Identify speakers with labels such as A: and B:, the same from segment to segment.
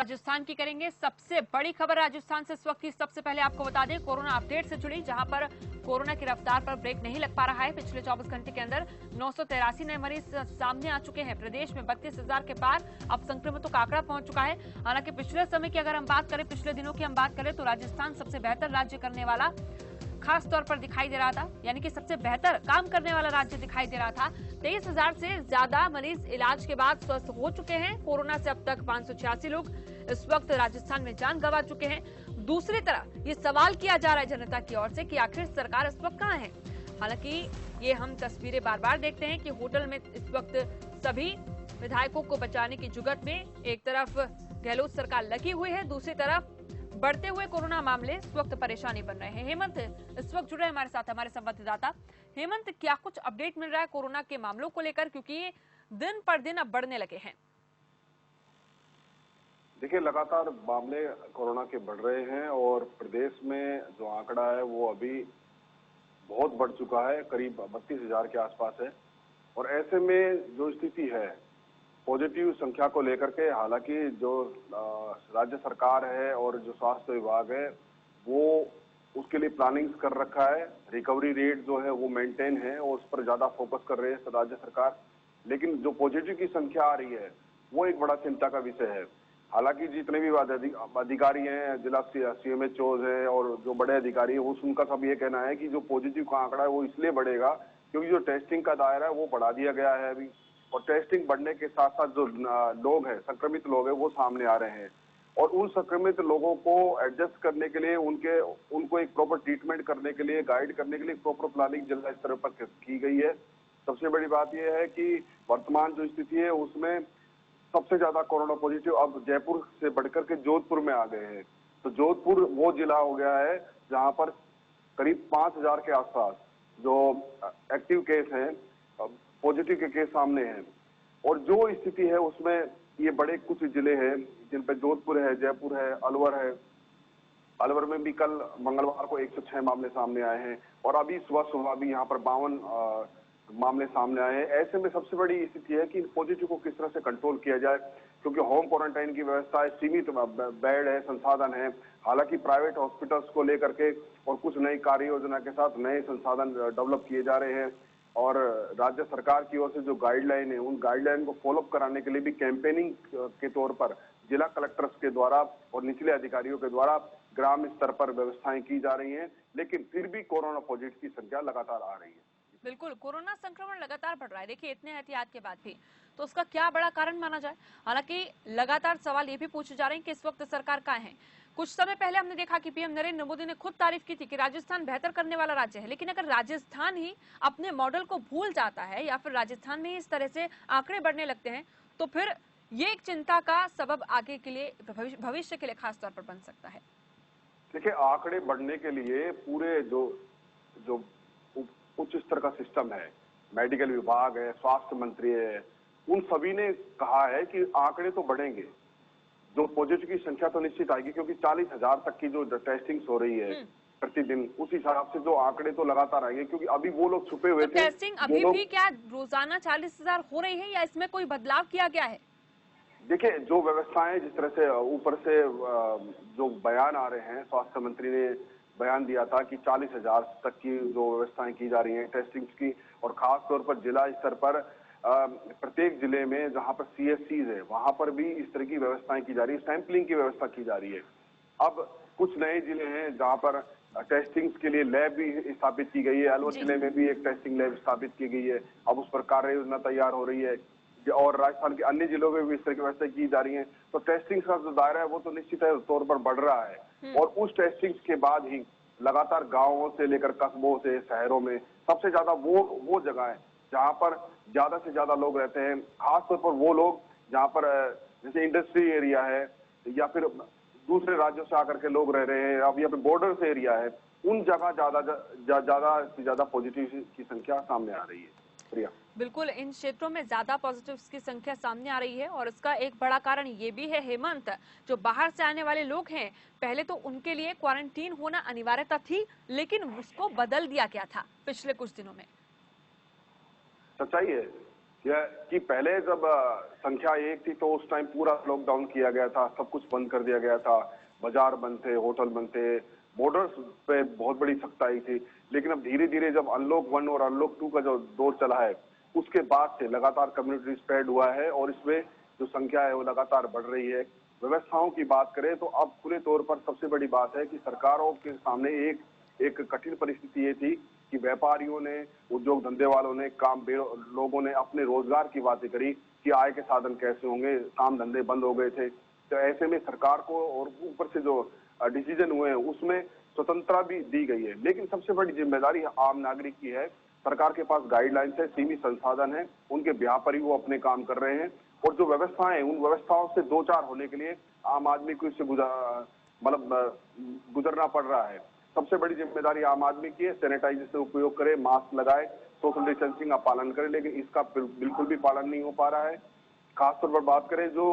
A: राजस्थान की करेंगे सबसे बड़ी खबर राजस्थान से इस वक्त की। सबसे पहले आपको बता दें कोरोना अपडेट से जुड़ी, जहां पर कोरोना की रफ्तार पर ब्रेक नहीं लग पा रहा है। पिछले 24 घंटे के अंदर 983 नए मरीज सामने आ चुके हैं। प्रदेश में 32,000 के पार अब संक्रमितों का आंकड़ा पहुंच चुका है। हालांकि पिछले समय की अगर हम बात करें, पिछले दिनों की हम बात करें, तो राजस्थान सबसे बेहतर राज्य करने वाला खास तौर पर दिखाई दे रहा था, यानी कि सबसे बेहतर काम करने वाला राज्य दिखाई दे रहा था। 23,000 से ज्यादा मरीज इलाज के बाद स्वस्थ हो चुके हैं। कोरोना से अब तक 586 लोग इस वक्त राजस्थान में जान गंवा चुके हैं। दूसरी तरफ ये सवाल किया जा रहा है जनता की ओर से कि आखिर सरकार इस वक्त कहां है। हालांकि ये हम तस्वीरें बार बार देखते हैं कि होटल में इस वक्त सभी विधायकों को बचाने की जुगत में एक तरफ गहलोत सरकार लगी हुई है, दूसरी तरफ बढ़ते हुए कोरोना मामले इस वक्त परेशानी बन रहे हैं। हेमंत इस वक्त जुड़े हमारे साथ, हमारे संवाददाता। हेमंत, क्या कुछ अपडेट मिल रहा है कोरोना के मामलों को लेकर, क्योंकि दिन पर दिन अब बढ़ने लगे हैं?
B: देखिए, लगातार मामले कोरोना के बढ़ रहे हैं और प्रदेश में जो आंकड़ा है वो अभी बहुत बढ़ चुका है, करीब 32,000 के आसपास है। और ऐसे में जो स्थिति है पॉजिटिव संख्या को लेकर के, हालांकि जो राज्य सरकार है और जो स्वास्थ्य विभाग है वो उसके लिए प्लानिंग कर रखा है। रिकवरी रेट जो है वो मेंटेन है और उस पर ज्यादा फोकस कर रही है राज्य सरकार। लेकिन जो पॉजिटिव की संख्या आ रही है वो एक बड़ा चिंता का विषय है। हालांकि जितने भी अधिकारी हैं, जिला CMHOs है और जो बड़े अधिकारी है, उनका सब ये कहना है कि जो पॉजिटिव का आंकड़ा है वो इसलिए बढ़ेगा क्योंकि जो टेस्टिंग का दायरा है वो बढ़ा दिया गया है अभी। और टेस्टिंग बढ़ने के साथ साथ जो लोग हैं, संक्रमित लोग हैं, वो सामने आ रहे हैं। और उन संक्रमित लोगों को एडजस्ट करने के लिए, उनको एक प्रॉपर ट्रीटमेंट करने के लिए, गाइड करने के लिए प्रॉपर प्लानिंग जिला स्तर पर की गई है। सबसे बड़ी बात यह है कि वर्तमान जो स्थिति है उसमें सबसे ज्यादा कोरोना पॉजिटिव अब जयपुर से बढ़कर के जोधपुर में आ गए हैं। तो जोधपुर वो जिला हो गया है जहां पर करीब 5,000 के आसपास जो एक्टिव केस हैं, पॉजिटिव के केस सामने हैं। और जो स्थिति है उसमें ये बड़े कुछ जिले हैं जिन पर जोधपुर है, जयपुर है, अलवर है। अलवर में भी कल मंगलवार को 106 मामले सामने आए हैं और अभी सुबह भी यहाँ पर 52 मामले सामने आए हैं। ऐसे में सबसे बड़ी स्थिति है कि पॉजिटिव को किस तरह से कंट्रोल किया जाए, क्योंकि होम क्वारंटाइन की व्यवस्था है, सीमित बेड है, संसाधन है। हालांकि प्राइवेट हॉस्पिटल्स को लेकर के और कुछ नई कार्य योजना के साथ नए संसाधन डेवलप किए जा रहे हैं। और राज्य सरकार की ओर से जो गाइडलाइन है, उन गाइडलाइन को फॉलोअप कराने के लिए भी कैंपेनिंग के तौर पर जिला कलेक्टर्स के द्वारा और निचले अधिकारियों के द्वारा ग्राम स्तर पर व्यवस्थाएं की जा रही हैं। लेकिन फिर भी कोरोना पॉजिटिव की संख्या लगातार आ रही है।
A: बिल्कुल, कोरोना संक्रमण लगातार बढ़ रहा है। देखिए, इतने एहतियात के बाद भी तो उसका क्या बड़ा कारण माना जाए। हालांकि लगातार सवाल ये भी पूछे जा रहे हैं कि इस वक्त सरकार कहाँ है। कुछ समय पहले हमने देखा कि पीएम नरेंद्र मोदी ने खुद तारीफ की थी कि राजस्थान बेहतर करने वाला राज्य है। लेकिन अगर राजस्थान ही अपने मॉडल को भूल जाता है या फिर राजस्थान में ही इस तरह से आंकड़े बढ़ने लगते हैं, तो फिर ये एक चिंता का सबब आगे के लिए, भविष्य के लिए खास तौर पर बन सकता है।
B: देखिए, आंकड़े बढ़ने के लिए पूरे जो उच्च स्तर का सिस्टम है, मेडिकल विभाग है, स्वास्थ्य मंत्री है, उन सभी ने कहा है कि आंकड़े तो बढ़ेंगे, जो पॉजिटिव की संख्या तो निश्चित आएगी, क्योंकि 40,000 तक की जो टेस्टिंग हो रही है प्रतिदिन, उस हिसाब से जो आंकड़े तो लगातार आएंगे। क्योंकि अभी वो लोग छुपे हुए थे।
A: टेस्टिंग अभी भी क्या रोजाना 40,000 हो रही है या इसमें कोई बदलाव किया गया है?
B: देखिए, जो व्यवस्थाएं जिस तरह से ऊपर से जो बयान आ रहे हैं, स्वास्थ्य मंत्री ने बयान दिया था कि 40,000 तक की जो व्यवस्थाएं की जा रही हैं टेस्टिंग की, और खास तौर पर जिला स्तर पर प्रत्येक जिले में जहां पर CSCs है वहां पर भी इस तरह की व्यवस्थाएं की जा रही है, सैंपलिंग की व्यवस्था की जा रही है। अब कुछ नए जिले हैं जहां पर टेस्टिंग के लिए लैब भी स्थापित की गई है। अलवर जिले में भी एक टेस्टिंग लैब स्थापित की गई है। अब उस पर कार्य योजना तैयार हो रही है और राजस्थान के अन्य जिलों में भी इस तरह की व्यवस्था की जा रही है। तो टेस्टिंग का जो दायरा है वो तो निश्चित तौर पर बढ़ रहा है। और उस टेस्टिंग के बाद ही लगातार गांवों से लेकर कस्बों से शहरों में सबसे ज्यादा वो जगह है जहां पर ज्यादा से ज्यादा लोग रहते हैं। खासतौर पर वो लोग जहां पर जैसे इंडस्ट्री एरिया है या फिर दूसरे राज्यों से आकर के लोग रह रहे हैं, अब यहाँ पे बॉर्डर से एरिया है, उन जगह ज्यादा से ज्यादा पॉजिटिव की संख्या सामने आ रही है। प्रिया,
A: बिल्कुल, इन क्षेत्रों में ज्यादा पॉजिटिव्स की संख्या सामने आ रही है और इसका एक बड़ा कारण ये भी है हेमंत, जो बाहर से आने वाले लोग हैं, पहले तो उनके लिए क्वारंटीन होना अनिवार्यता थी, लेकिन उसको बदल दिया गया था पिछले कुछ दिनों में।
B: सच्चाई है। यह कि पहले जब संख्या 1 थी तो उस टाइम पूरा लॉकडाउन किया गया था, सब कुछ बंद कर दिया गया था, बाजार बंद थे, होटल बंद थे, बॉर्डर्स पे बहुत बड़ी सख्ताई थी। लेकिन अब धीरे धीरे जब अनलॉक 1 और अनलॉक 2 का जो दौर चला है, उसके बाद से लगातार कम्युनिटी स्प्रेड हुआ है और इसमें जो संख्या है वो लगातार बढ़ रही है। व्यवस्थाओं की बात करें तो अब खुले तौर पर सबसे बड़ी बात है कि सरकारों के सामने एक कठिन परिस्थिति ये थी कि व्यापारियों ने, उद्योग धंधे वालों ने, लोगों ने अपने रोजगार की बातें करी कि आय के साधन कैसे होंगे, काम धंधे बंद हो गए थे। तो ऐसे में सरकार को और ऊपर से जो डिसीजन हुए हैं उसमें स्वतंत्रता भी दी गई है, लेकिन सबसे बड़ी जिम्मेदारी आम नागरिक की है। सरकार के पास गाइडलाइंस है, सीमित संसाधन है, उनके ब्याह पर ही वो अपने काम कर रहे हैं और जो व्यवस्थाएं हैं उन व्यवस्थाओं से दो चार होने के लिए आम आदमी को इससे गुजरना पड़ रहा है। सबसे बड़ी जिम्मेदारी आम आदमी की है, सैनिटाइजर का उपयोग करे, मास्क लगाए, सोशल डिस्टेंसिंग का पालन करे, लेकिन इसका बिल्कुल भी पालन नहीं हो पा रहा है। खासतौर पर बात करें जो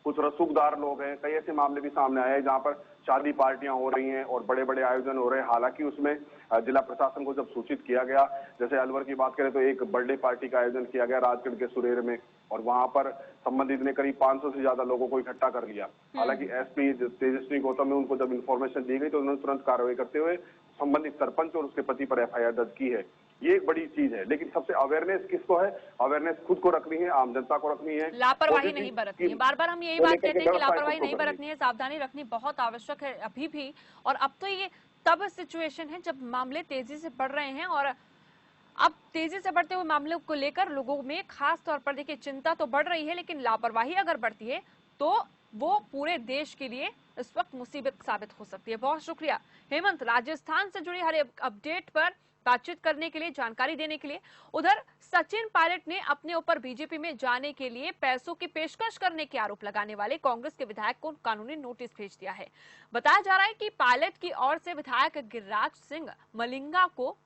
B: कुछ रसूखदार लोग हैं, कई ऐसे मामले भी सामने आए हैं जहां पर शादी पार्टियां हो रही हैं और बड़े बड़े आयोजन हो रहे हैं। हालांकि उसमें जिला प्रशासन को जब सूचित किया गया, जैसे अलवर की बात करें तो एक बर्थडे पार्टी का आयोजन किया गया राजगढ़ के सुरेर में और वहां पर संबंधित ने करीब 500 से ज्यादा लोगों को इकट्ठा कर लिया। हालांकि एसपी तेजस्वी गौतम ने उनको जब इन्फॉर्मेशन दी गई तो उन्होंने तुरंत कार्रवाई करते हुए संबंधित सरपंच और उसके पति पर एफआईआर दर्ज की है। ये एक बड़ी चीज है, लेकिन सबसे अवेयरनेस किसको है? अवेयरनेस खुद को रखनी है, आम जनता को रखनी है,
A: लापरवाही नहीं बरतनी है। बार बार हम यही बात कहते हैं कि लापरवाही नहीं बरतनी है, सावधानी रखनी बहुत आवश्यक है अभी भी। और अब तो ये तब सिचुएशन है जब मामले तेजी से बढ़ रहे हैं और अब तेजी से बढ़ते हुए मामलों को लेकर लोगों में खास तौर पर देखिए चिंता तो बढ़ रही है, लेकिन लापरवाही अगर बढ़ती है तो वो पूरे देश के लिए इस वक्त मुसीबत साबित हो सकती है। बहुत शुक्रिया हेमंत, राजस्थान से जुड़ी हर अपडेट पर बातचीत करने के लिए, जानकारी देने के लिए। उधर सचिन पायलट ने अपने ऊपर बीजेपी में जाने के लिए पैसों की पेशकश करने के आरोप लगाने वाले कांग्रेस के विधायक को कानूनी नोटिस भेज दिया है। बताया जा रहा है कि पायलट की ओर से विधायक गिरिराज सिंह मलिंगा को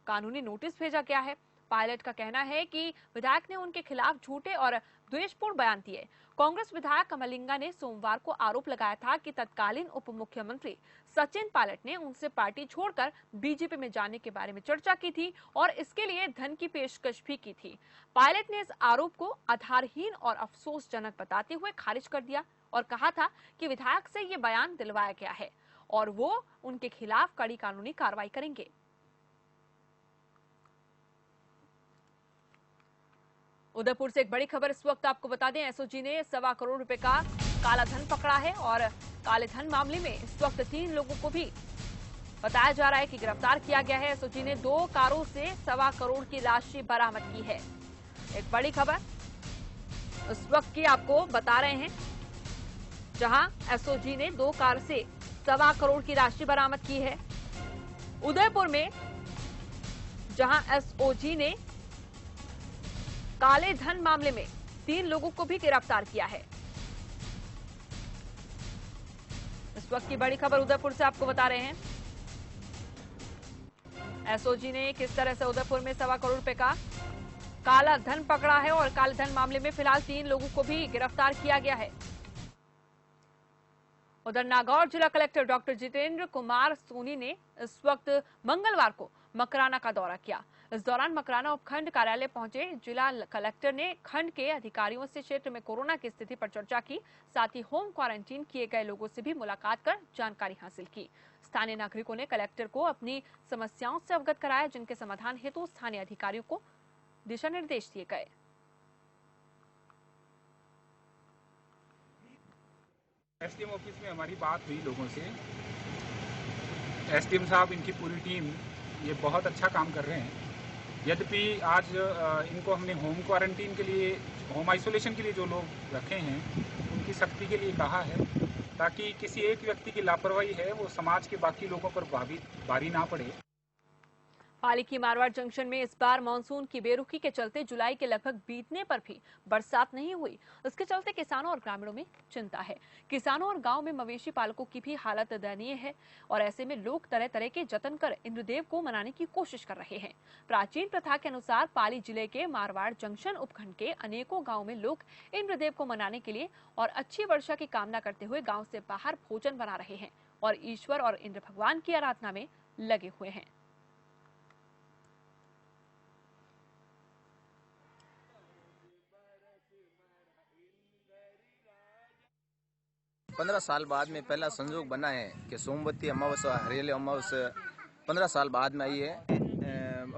A: कानूनी नोटिस भेजा गया है। पायलट का कहना है कि विधायक ने उनके खिलाफ झूठे और द्वेषपूर्ण बयान दिए। कांग्रेस विधायक मलिंगा ने सोमवार को आरोप लगाया था कि तत्कालीन उप मुख्यमंत्री सचिन पायलट ने उनसे पार्टी छोड़कर बीजेपी में जाने के बारे में चर्चा की थी और इसके लिए धन की पेशकश भी की थी। पायलट ने इस आरोप को आधारहीन और अफसोसजनक बताते हुए खारिज कर दिया और कहा था कि विधायक से ये बयान दिलवाया गया है और वो उनके खिलाफ कड़ी कानूनी कार्रवाई करेंगे। उदयपुर से एक बड़ी खबर इस वक्त आपको बता दें, एसओजी ने 1.25 करोड़ रुपए का काला धन पकड़ा है और काले धन मामले में इस वक्त 3 लोगों को भी बताया जा रहा है कि गिरफ्तार किया गया है। एसओजी ने 2 कारों से 1.25 करोड़ की राशि बरामद की है। एक बड़ी खबर उस वक्त की आपको बता रहे हैं, जहां एसओजी ने 2 कार से 1.25 करोड़ की राशि बरामद की है। उदयपुर में जहां एसओजी ने काले धन मामले में 3 लोगों को भी गिरफ्तार किया है। इस वक्त की बड़ी खबर उदयपुर से आपको बता रहे हैं। एसओजी ने किस तरह से उदयपुर में 1.25 करोड़ रुपए का काला धन पकड़ा है और काले धन मामले में फिलहाल 3 लोगों को भी गिरफ्तार किया गया है। उधर नागौर जिला कलेक्टर डॉक्टर जितेंद्र कुमार सोनी ने इस वक्त मंगलवार को मकराना का दौरा किया। इस दौरान मकराना उपखंड कार्यालय पहुंचे जिला कलेक्टर ने खंड के अधिकारियों से क्षेत्र में कोरोना की स्थिति पर चर्चा की, साथ ही होम क्वारंटीन किए गए लोगों से भी मुलाकात कर जानकारी हासिल की। स्थानीय नागरिकों ने कलेक्टर को अपनी समस्याओं से अवगत कराया, जिनके समाधान हेतु स्थानीय अधिकारियों को दिशा निर्देश दिए गए।
C: एसडीएम ऑफिस में हमारी बात हुई लोगों से। एसडीएम साहब, इनकी पूरी टीम ये बहुत अच्छा काम कर रहे हैं। यद्यपि आज इनको हमने होम क्वारंटीन के लिए, होम आइसोलेशन के लिए जो लोग रखे हैं उनकी सख्ती के लिए कहा है, ताकि किसी एक व्यक्ति की लापरवाही है वो समाज के बाकी लोगों पर भारी ना पड़े।
A: पाली की मारवाड़ जंक्शन में इस बार मानसून की बेरुखी के चलते जुलाई के लगभग बीतने पर भी बरसात नहीं हुई। इसके चलते किसानों और ग्रामीणों में चिंता है। किसानों और गांव में मवेशी पालकों की भी हालत दयनीय है और ऐसे में लोग तरह तरह के जतन कर इंद्रदेव को मनाने की कोशिश कर रहे हैं। प्राचीन प्रथा के अनुसार पाली जिले के मारवाड़ जंक्शन उपखंड के अनेकों गाँव में लोग इंद्रदेव को मनाने के लिए और अच्छी वर्षा की कामना करते हुए गाँव से बाहर भोजन बना रहे हैं और ईश्वर और इंद्र भगवान की आराधना में लगे हुए हैं।
D: 15 साल बाद में पहला संजोग बना है कि सोमवती अमावस्या हरियाली अमावस्या 15 साल बाद में आई है।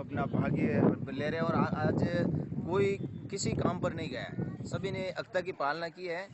D: अपना भाग्य ले रहे और आज कोई किसी काम पर नहीं गया है, सभी ने एकता की पालना की है।